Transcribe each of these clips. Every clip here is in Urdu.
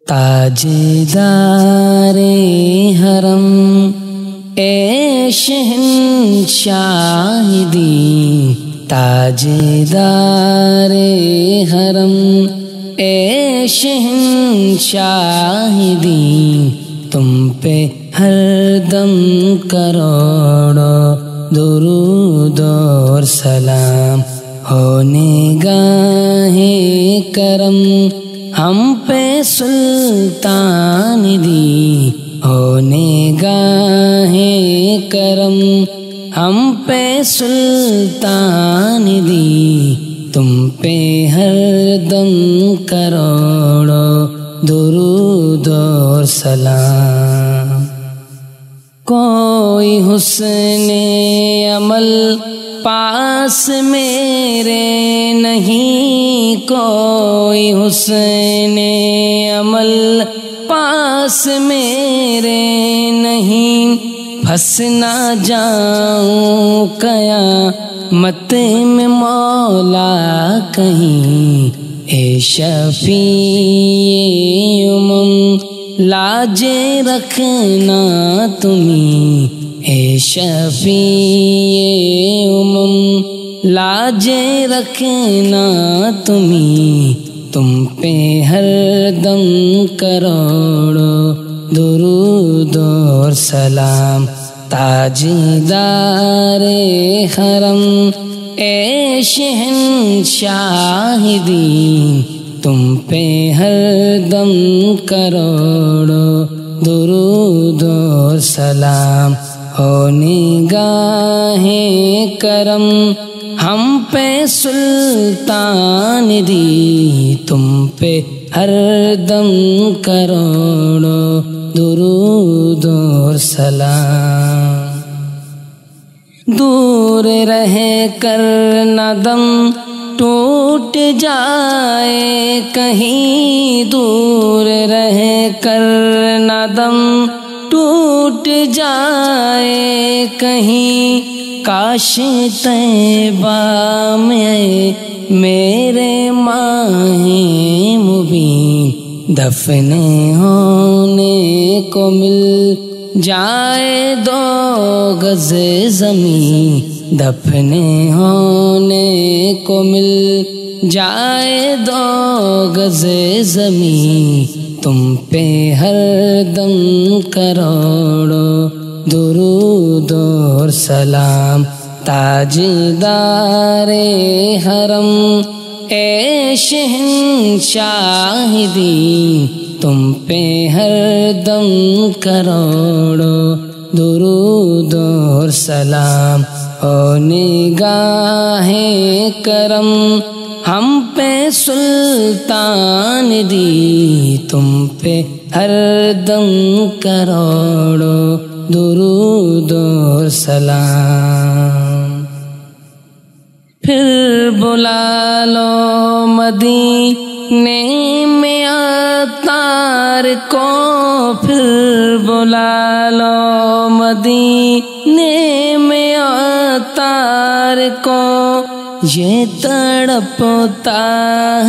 تاجدار حرم اے شہنشاہ دین، تاجدار حرم اے شہنشاہ دین، تم پہ ہر دم کروڑوں درود اور سلام ہونے گاہے کرم ہم پہ سلطان دی، ہونے گاہے کرم ہم پہ سلطان دی، تم پہ ہر دم کروڑوں درود اور سلام۔ کوئی حسن عمل پاس میرے نہیں، کوئی حسن عمل پاس میرے نہیں، پھنس نہ جاؤں قیامت میں مولا کہیں، اے شفیع امم لاج رکھنا تمہیں، اے شفیع امم لاج رکھنا تمہیں، تم پہ ہر دم کروڑوں درود اور سلام۔ تاجدار حرم اے شہنشاہ دین، تم پہ ہر دم کروڑوں درود اور سلام ہونے گاہے کرم ہم پہ سلطان دی، تم پہ ہر دم کروڑوں درود اور سلام۔ دور رہ کر نہ دم ٹوٹ جائے کہیں، دور رہ کر نہ دم ٹوٹ جائے کہیں، کاش طیبہ میں میرے ماہ مبین دفن ہونے کو مل جائے 2 گز زمین، دفن ہونے کو مل جائے 2 گز زمین، تم پہ ہر دم کروڑوں درود اور سلام۔ تاجدار حرم اے شہنشاہ دین، تم پہ ہر دم کروڑوں درود اور سلام ہونے گاہے کرم ہم پہ سلطان دی، تم پہ ہر دم کروڑوں درود اور سلام۔ پھر بلا لو مدینے میں عطار کو، پھر بلا لو مدینے میں عطار کو، یہ تڑپتا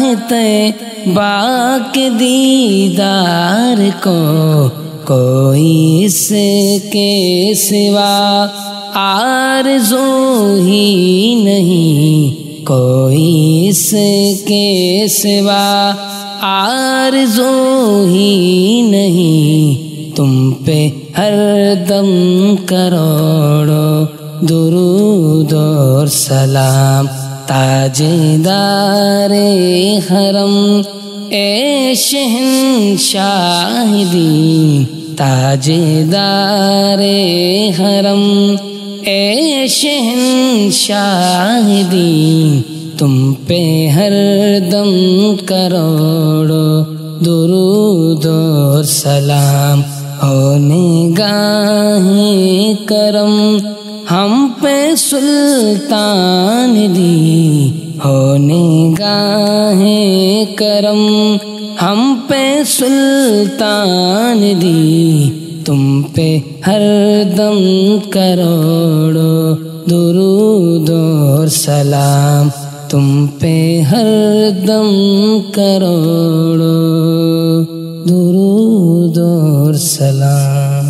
ہے طیبہ کے دیدار کو، کوئی اس کے سوا آرزو ہی نہیں، کوئی اس کے سوا آرزو ہی نہیں، تم پہ ہر دم کروڑوں درود اور سلام۔ تاجدار حرم اے شہنشاہ دین، تاجدار حرم اے شہنشاہ دین، تم پہ ہر دم کروڑوں درود اور سلام ہونے گاہے کرم ہم پہ سلطان دی، ہونے گاہے کرم ہم پہ سلطان دی، تم پہ ہر دم کروڑوں درود اور سلام، تم پہ ہر دم کروڑوں درود اور سلام.